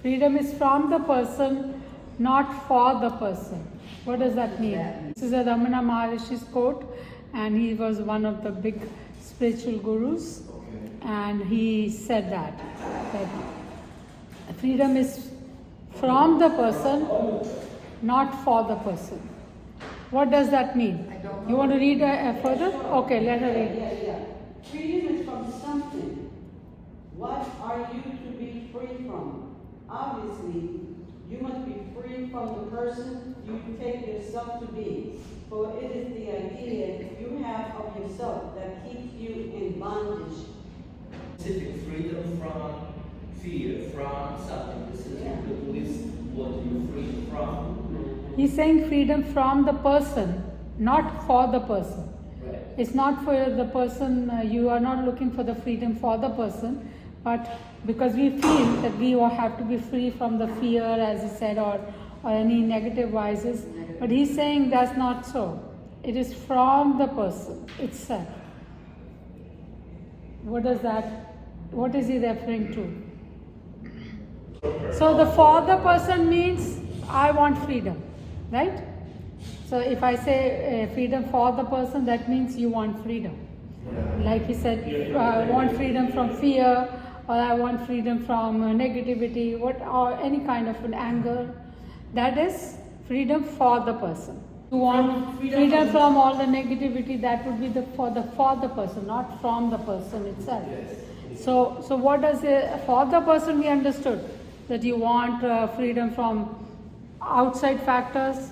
Freedom is from the person, not for the person. What does that mean? This is a Ramana Maharishi's quote, and he was one of the big spiritual gurus, and he said that freedom is from the person, not for the person. What does that mean? You want to read further? Okay, let her read. Freedom is from something. What are you to be free from? Obviously, you must be free from the person you take yourself to be, for it is the idea you have of yourself that keeps you in bondage. Specific freedom from fear, from something. This is what you're free from. He's saying freedom from the person, not for the person. Right. It's not for the person, you are not looking for the freedom for the person, but because we feel that we have to be free from the fear, as he said, or any negative vices. But he's saying that's not so. It is from the person itself. What is he referring to? So the for the person means I want freedom, right? So if I say freedom for the person, that means you want freedom. Like he said, I want freedom from fear, or I want freedom from negativity, or any kind of an anger. That is freedom for the person. You want freedom from all the negativity, that would be for the person, not from the person itself. So what does for the person we understood? That you want freedom from outside factors,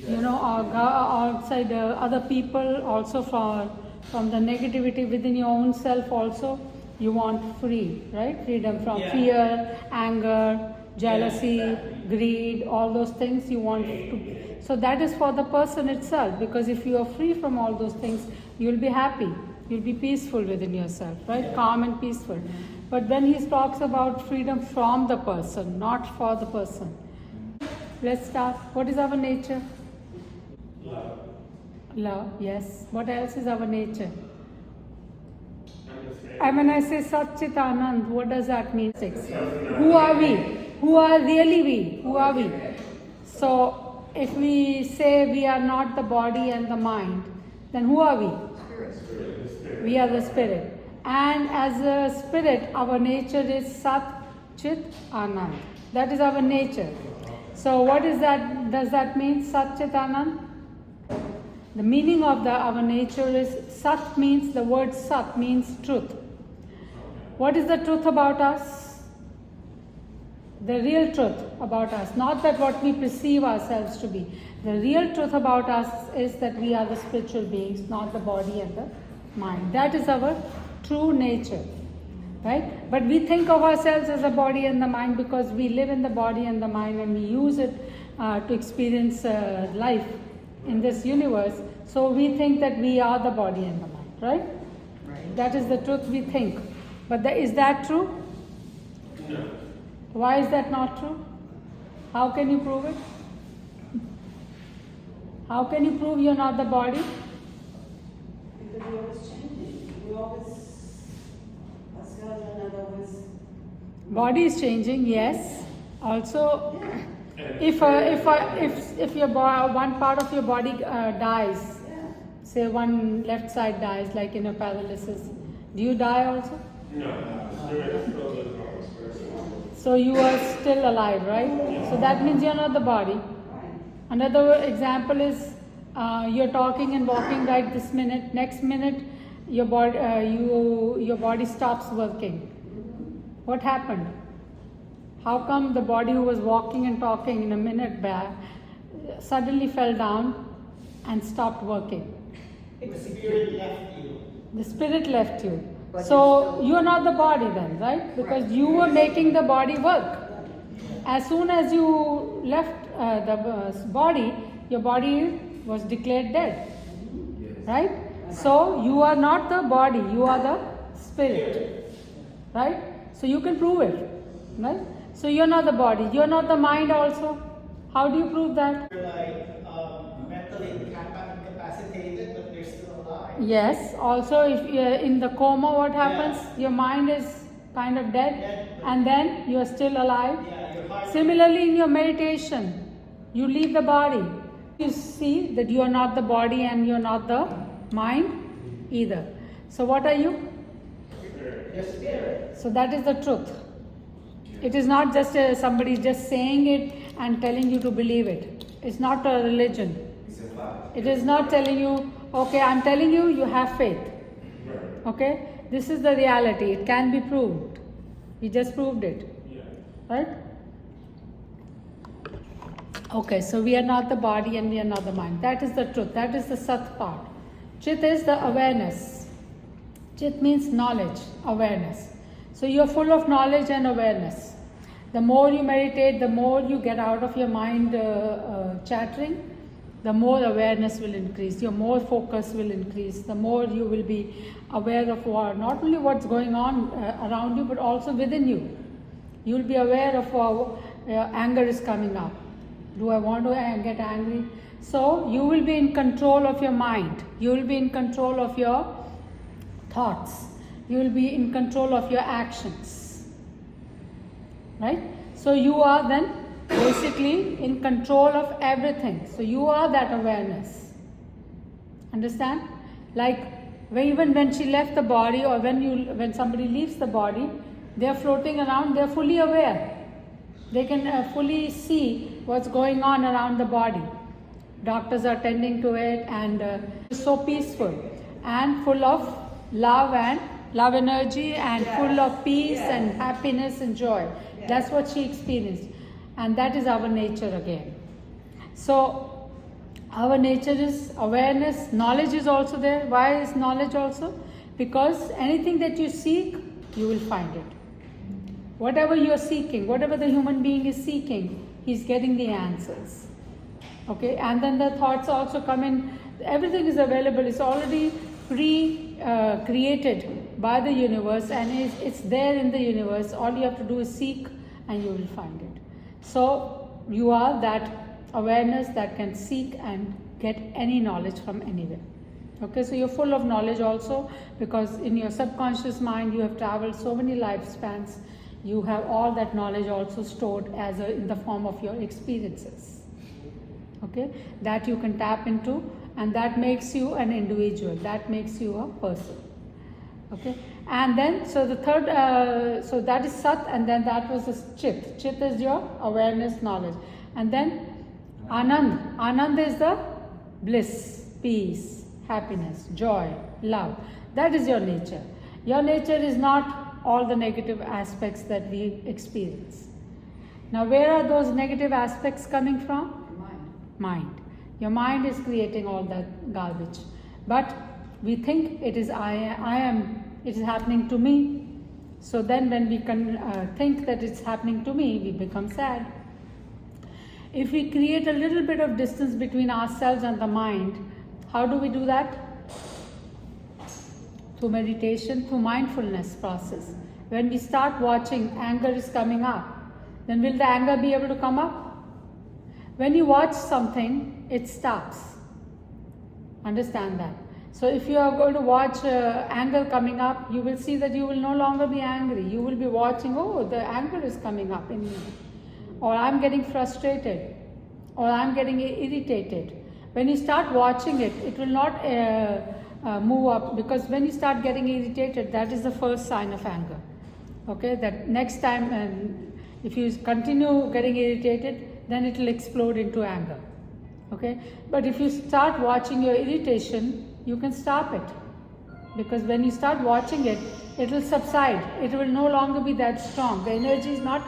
or outside other people, also from the negativity within your own self also. You want free, right? Freedom from fear, anger, jealousy, greed, all those things you want to. So that is for the person itself, because if you are free from all those things, you'll be happy, you'll be peaceful within yourself, right? Calm and peaceful. But when he talks about freedom from the person, not for the person. Let's start. What is our nature? Love. Love, yes. What else is our nature? Understand. And when I say Satchit Anand, what does that mean? Who are we? Who are really we? Who are we? So, if we say we are not the body and the mind, then who are we? Spirit. We are the spirit. And as a spirit, our nature is Sat Chit Anand. That is our nature. So what is that? Does that mean Sat Chit Anand? The meaning of our nature is Sat means, the word Sat means truth. What is the truth about us? The real truth about us, not that what we perceive ourselves to be. The real truth about us is that we are the spiritual beings, not the body and the mind. That is our true nature, right? But we think of ourselves as a body and the mind because we live in the body and the mind, and we use it to experience life in this universe. So we think that we are the body and the mind, right? Right. That is the truth we think. But is that true? No. Why is that not true? How can you prove it? How can you prove you're not the body? Because we're always changing. We always, as God and always. Body is changing, yes. Also, if your one part of your body dies, say one left side dies, like in a paralysis, do you die also? No. Spirit is still the normal person. So you are still alive, right? So that means you're not the body. Another example is you're talking and walking right this minute. Next minute, your body stops working. What happened? How come the body who was walking and talking in a minute back suddenly fell down and stopped working? The spirit left you. The spirit left you. So you are not the body then, right? Because you were making the body work. As soon as you left the body, your body was declared dead, right? So you are not the body, you are the spirit, right? So you can prove it, right? So you're not the body, you're not the mind also. How do you prove that? You're like mentally incapacitated, but you're still alive. Yes, also if you're in the coma, what happens? Your mind is kind of dead, and then you're still alive. Yeah, your Similarly, in your meditation, you leave the body. You see that you are not the body and you are not the mind either. So what are you? Your spirit. So that is the truth. It is not just somebody just saying it and telling you to believe it. It's not a religion. It is not telling you, okay, I'm telling you, you have faith. Okay? This is the reality. It can be proved. We just proved it. Right? Okay, so we are not the body and we are not the mind. That is the truth. That is the Sat part. Chit is the awareness. Chit means knowledge, awareness. So you are full of knowledge and awareness. The more you meditate, the more you get out of your mind chattering, the more awareness will increase. Your more focus will increase. The more you will be aware of not only what's going on around you, but also within you. You will be aware of how anger is coming up. Do I want to get angry? So you will be in control of your mind. You will be in control of your thoughts. You will be in control of your actions. Right? So you are then basically in control of everything. So you are that awareness. Understand? Like even when she left the body, or when somebody leaves the body, they are floating around, they are fully aware. They can fully see what's going on around the body. Doctors are tending to it, and it's so peaceful and full of love energy, and full of peace and happiness and joy. That's what she experienced. And that is our nature again. So our nature is awareness. Knowledge is also there. Why is knowledge also? Because anything that you seek, you will find it. Whatever you are seeking, whatever the human being is seeking, he's getting the answers. Okay, and then the thoughts also come in. Everything is available. It's already created by the universe, and it's there in the universe. All you have to do is seek, and you will find it. So you are that awareness that can seek and get any knowledge from anywhere. Okay, so you're full of knowledge also, because in your subconscious mind you have traveled so many lifespans. You have all that knowledge also stored in the form of your experiences. Okay, that you can tap into, and that makes you an individual. That makes you a person. Okay, and then so the third, so that is Sat, and then that was the Chit. Chit is your awareness, knowledge, and then Anand. Anand is the bliss, peace, happiness, joy, love. That is your nature. Your nature is not all the negative aspects that we experience. Now, where are those negative aspects coming from? Mind. Your mind is creating all that garbage. But we think it is it is happening to me. So then when we can think that it's happening to me, we become sad. If we create a little bit of distance between ourselves and the mind, how do we do that? Through meditation, through mindfulness process. When we start watching anger is coming up, then will the anger be able to come up? When you watch something, it stops. Understand that. So if you are going to watch anger coming up, you will see that you will no longer be angry. You will be watching, oh, the anger is coming up in me. Or I'm getting frustrated. Or I'm getting irritated. When you start watching it, it will not move up, because when you start getting irritated, that is the first sign of anger. Okay, that next time if you continue getting irritated, then it will explode into anger. Okay, but if you start watching your irritation, you can stop it, because when you start watching it, it will subside. It will no longer be that strong. The energy is not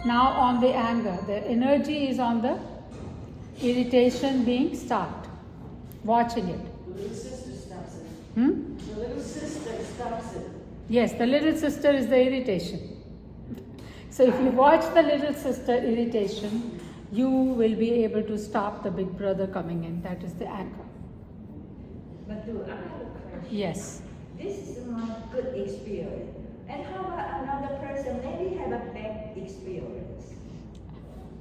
now on the anger. The energy is on the irritation being stopped. Watching it. The little sister stops it. The little sister stops it. Yes, the little sister is the irritation. So if you watch the little sister irritation, you will be able to stop the big brother coming in. That is the anger. MADHU, I have a question. Yes. This is my good experience. And how about another person maybe have a bad experience?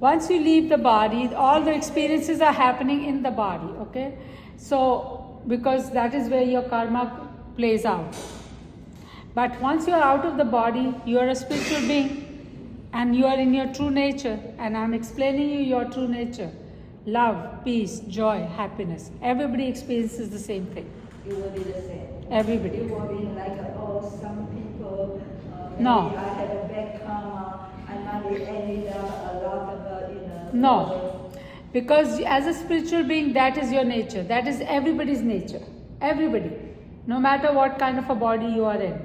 Once you leave the body, all the experiences are happening in the body, okay? So, because that is where your karma plays out. But once you are out of the body, you are a spiritual being. And you are in your true nature, and I'm explaining you your true nature. Love, peace, joy, happiness. Everybody experiences the same thing. You will be the same. Everybody. You will be like, oh, some people, maybe No. I had a bad karma, I might ended up a lot of, No. Because as a spiritual being, that is your nature. That is everybody's nature. Everybody. No matter what kind of a body you are in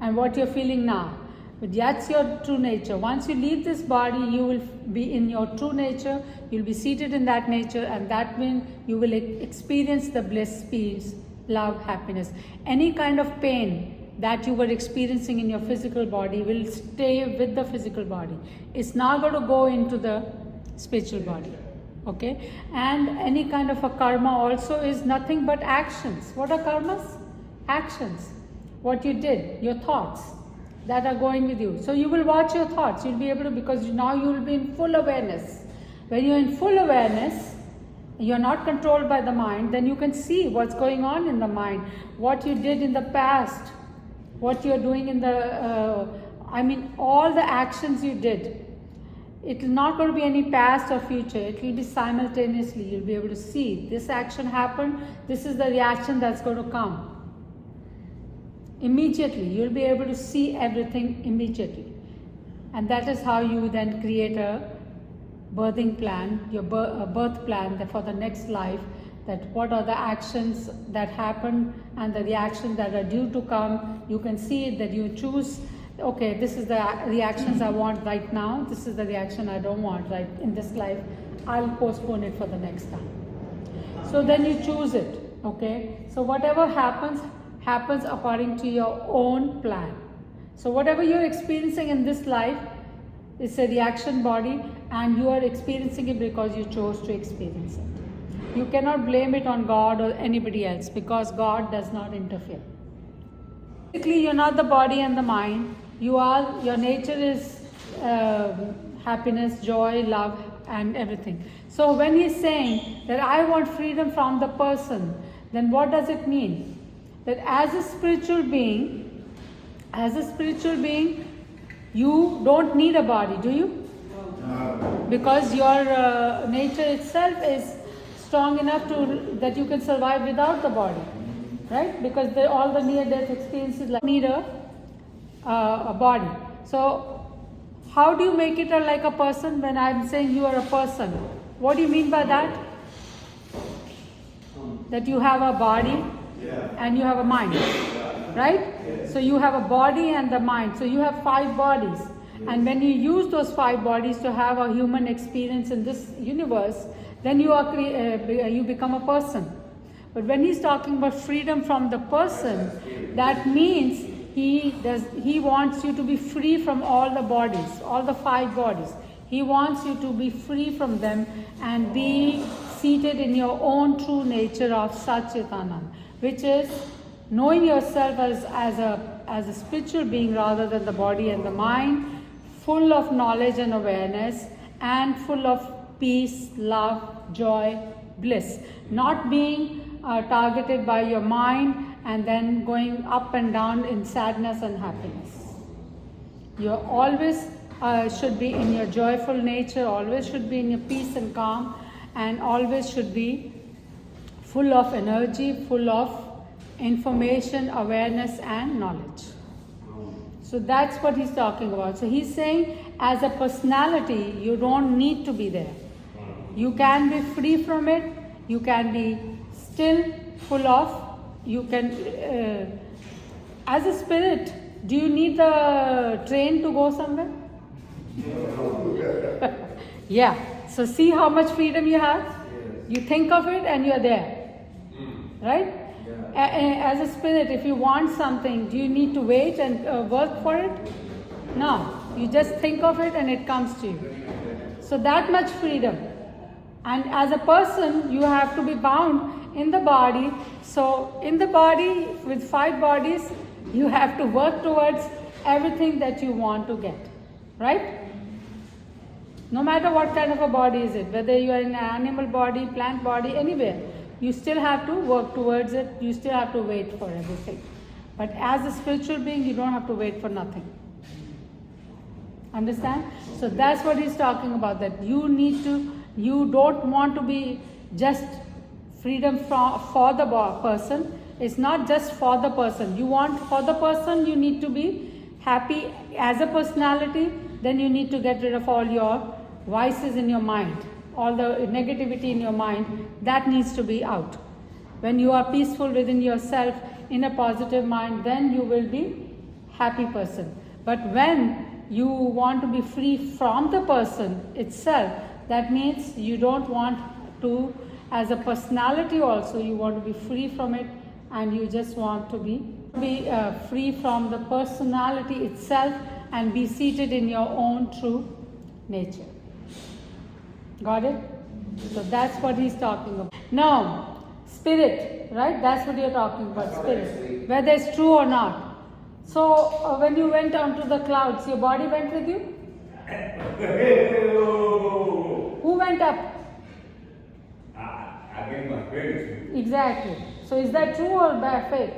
and what you're feeling now. But that's your true nature. Once you leave this body, you will be in your true nature. You'll be seated in that nature, and that means you will experience the bliss, peace, love, happiness. Any kind of pain that you were experiencing in your physical body will stay with the physical body. It's not going to go into the spiritual body. Okay? And any kind of a karma also is nothing but actions. What are karmas? Actions. What you did, your thoughts that are going with you. So you will watch your thoughts. You'll be able to, because now you will be in full awareness. When you're in full awareness, you're not controlled by the mind, then you can see what's going on in the mind, what you did in the past, what you're doing in the, all the actions you did. It will not going to be any past or future. It will be simultaneously. You'll be able to see this action happened, this is the reaction that's going to come. Immediately, you'll be able to see everything immediately. And that is how you then create a birthing plan, your birth plan for the next life, that what are the actions that happen and the reactions that are due to come. You can see it, that you choose, okay, this is the reactions I want right now, this is the reaction I don't want right in this life, I'll postpone it for the next time. So then you choose it, okay? So whatever happens according to your own plan. So whatever you're experiencing in this life is a reaction body, and you are experiencing it because you chose to experience it. You cannot blame it on God or anybody else, because God does not interfere. Basically, you're not the body and the mind. Your nature is happiness, joy, love, and everything. So when he's saying that I want freedom from the person, then what does it mean? That as a spiritual being, you don't need a body, do you? No. Because your nature itself is strong enough that you can survive without the body, right? Because all the near-death experiences need a body. So how do you make it like a person? When I'm saying you are a person, what do you mean by that? That you have a body and you have a mind, right? So you have a body and the mind. So you have 5 bodies. And when you use those 5 bodies to have a human experience in this universe, then you become a person. But when he's talking about freedom from the person, that means he wants you to be free from all the bodies, all the 5 bodies. He wants you to be free from them and be seated in your own true nature of Satchitanand, which is knowing yourself as a spiritual being rather than the body and the mind, full of knowledge and awareness, and full of peace, love, joy, bliss. Not being targeted by your mind and then going up and down in sadness and happiness. You always should be in your joyful nature, always should be in your peace and calm, and always should be full of energy, full of information, awareness, and knowledge. So that's what he's talking about. So he's saying, as a personality, you don't need to be there. You can be free from it. You can be still full of, you can, as a spirit, do you need the train to go somewhere? Yeah. So see how much freedom you have? You think of it and you're there. Right? As a spirit, if you want something, do you need to wait and work for it? No. You just think of it and it comes to you. So that much freedom. And as a person, you have to be bound in the body. So in the body, with 5 bodies, you have to work towards everything that you want to get. Right? No matter what kind of a body is it, whether you are in an animal body, plant body, anywhere, you still have to work towards it. You still have to wait for everything. But as a spiritual being, you don't have to wait for nothing. Understand? So that's what he's talking about, that you don't want to be just freedom for the person. It's not just for the person. You want for the person, you need to be happy as a personality, then you need to get rid of all your vices in your mind, all the negativity in your mind, that needs to be out. When you are peaceful within yourself, in a positive mind, then you will be happy person. But when you want to be free from the person itself, that means you don't want to, as a personality also, you want to be free from it, and you just want to be free from the personality itself and be seated in your own true nature. Got it? So that's what he's talking about. Now, spirit, right? That's what you're talking about, spirit. Whether it's true or not. So, when you went onto the clouds, your body went with you? Who went up? I gave my spirit Exactly. So, is that true or fake?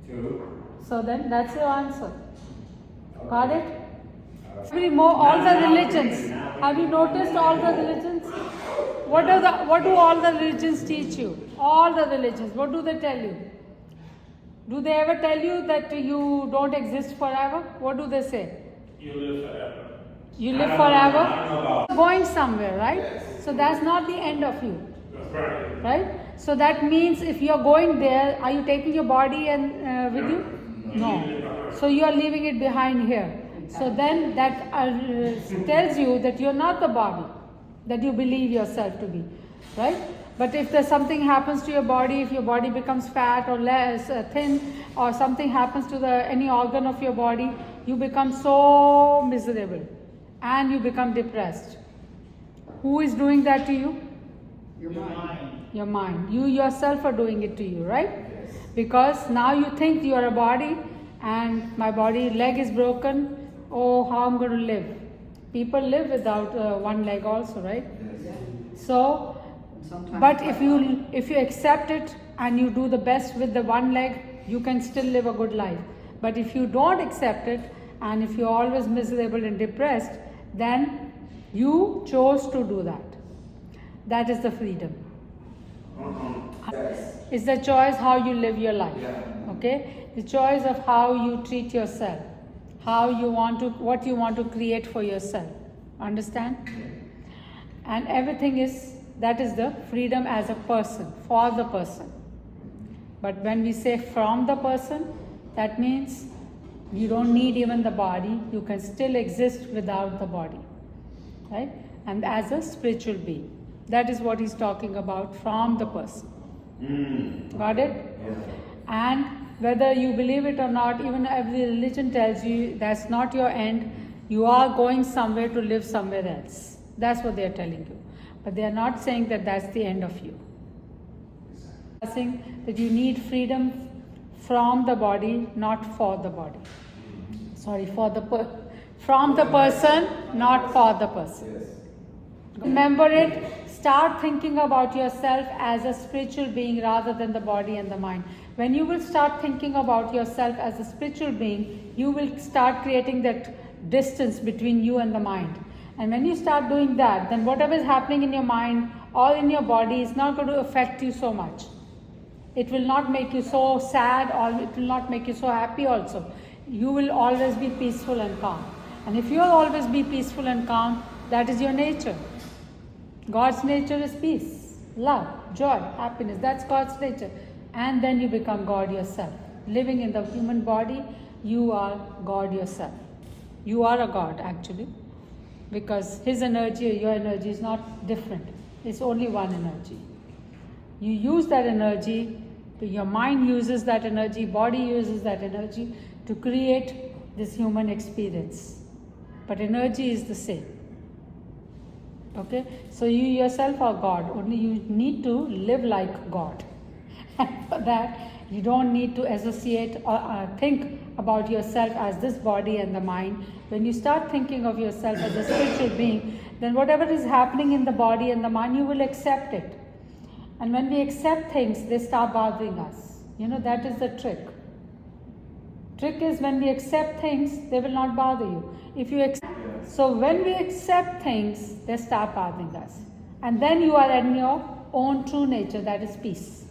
to. So then, that's your answer. Got it? All the religions. Have you noticed all the religions? What do all the religions teach you? All the religions. What do they tell you? Do they ever tell you that you don't exist forever? What do they say? You live forever. You live I don't forever? know about. Going somewhere, right? So that's not the end of you, That's right. right? So that means if you're going there, are you taking your body and with you? No. So you are leaving it behind here. So then that tells you that you're not the body that you believe yourself to be, right? But if there's something happens to your body, if your body becomes fat or less thin, or something happens to any organ of your body, you become so miserable and you become depressed. Who is doing that to you? Your mind. Your mind. You yourself are doing it to you, right? Because now you think you are a body and my body leg is broken. Oh, how I'm going to live? People live without one leg also, right? So, but if you accept it and you do the best with the one leg, you can still live a good life. But if you don't accept it and if you're always miserable and depressed, then you chose to do that. That is the freedom. It's the choice how you live your life. Okay? The choice of how you treat yourself, what you want to create for yourself. Understand? And everything that is the freedom as a person, for the person. But when we say from the person, that means you don't need even the body, you can still exist without the body, right? And as a spiritual being. That is what he's talking about, from the person. Got it? And whether you believe it or not, even every religion tells you that's not your end, you are going somewhere to live somewhere else. That's what they are telling you. But they are not saying that that's the end of you. They are saying that you need freedom from the body, not for the body. Sorry, from the person, not for the person. Remember it. Start thinking about yourself as a spiritual being rather than the body and the mind. When you will start thinking about yourself as a spiritual being, you will start creating that distance between you and the mind. And when you start doing that, then whatever is happening in your mind or in your body is not going to affect you so much. It will not make you so sad, or it will not make you so happy also. You will always be peaceful and calm. And if you will always be peaceful and calm, that is your nature. God's nature is peace, love, joy, happiness. That's God's nature. And then you become God yourself. Living in the human body, you are God yourself. You are a God actually. Because his energy, your energy is not different. It's only one energy. You use that energy, your mind uses that energy, body uses that energy to create this human experience. But energy is the same. Okay? So you yourself are God, only you need to live like God. And for that, you don't need to associate or think about yourself as this body and the mind. When you start thinking of yourself as a spiritual being, then whatever is happening in the body and the mind, you will accept it. And when we accept things, they start bothering us. That is the trick. Trick is when we accept things, they will not bother you. If you so when we accept things, they start bothering us. And then you are in your own true nature, that is peace.